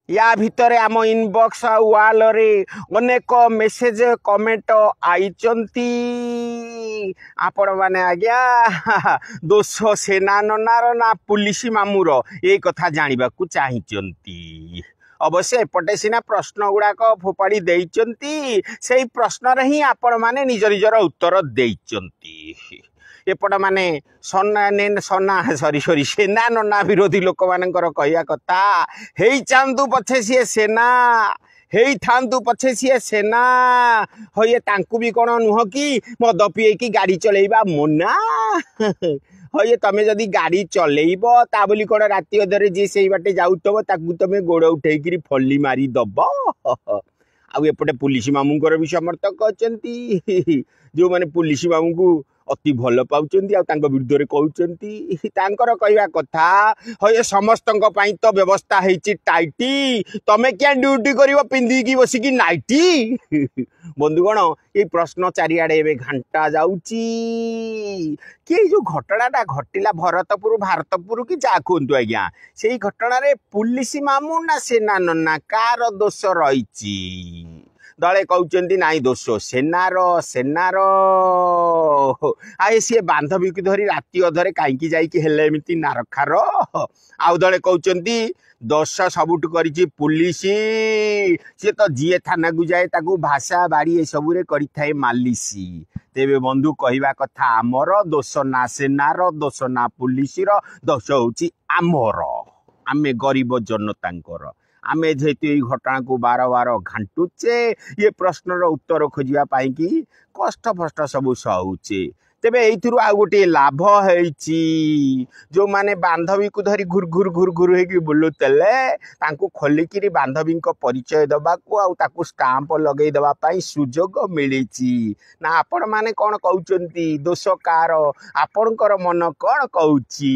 या भितर आम इनबॉक्स वाल रे अनेक मेसेज कमेंट आईचंती आपण माने आज्ञा दोष सेना ननार ना पुलिस मामूर ये कथा जानिबा को चाहिचंती। अवश्य एपटे सिना प्रश्न गुड़ाक फोपाड़ी देइचंती से प्रश्न रे ही आपण माने निज निजर उत्तर देइचंती। एपट माने सेना नना विरोधी लोक मानकर कहया कथा हेई चांदू पछे सी सेना हेई थांतु पछे सी सेना होये तांकु भी कोन नुह कि मद पिए की गाड़ी चलेबा मना होये तमे जदी गाड़ी चलेइब ता बोली कोन राती अधरे जे सेई बाटे जाउतबो ताकु तमे गोड़ उठेई किरी फल्ली मारी दबो। आउ एपटे पुलिस मामूंकर भी समर्थक अछंती जो माने पुलिस मामू को अति भल पाउचंती आ तांको विरुद्ध रे कहउचंती तांकर कहवा कथा होय समस्तंक पई तो व्यवस्था हेची टाइटी तमे क्या ड्यूटी करिवो पिंदी की बसी की नाइटी। बंधुगण ये प्रश्न चारिआडे एबे घंटा जाउची कि जो घटनाटा घटिला भारतपुर कि जा कहतु आज्ञा से घटना रे पुलिस मामू ना सेना नना कार दोष रहीची। दले कहउचंती नाई दोष सेनार आए सी बांधवी की धरी राति अधरे कहीं जाइकी हेले एमती नारखार आउ दले कहउचंती दोष सबुठ करिछि पुलिस सी तो जीए थाना को जाए ताकू भाषा बाड़ी ए सबुरे करि थाए मालिसी। तेबे बंधु कहवा कथा आमर दोष ना सेनार दोष ना पुलिस दोष होची आमर आमे गरीब जनतांकर आमे जेतु ये घटना को बार बार घांटुचे ये प्रश्नर उत्तर खोजिया पाई कि कष्ट फष्ट सब सहुचे। तेबे एइथिरु आ गोटे लाभ हेची जो माने बांधवी को धरी घुर घुर हेकी बुलुतले तांको खोलिकिरी बांधवी को परिचय दबा को आ ताकू स्टाम्प लगेई दबा पाई सुजोग मिलिची ना। आपण माने कोन कहउचंती दोष कार आपणकर मन कोन कहउची।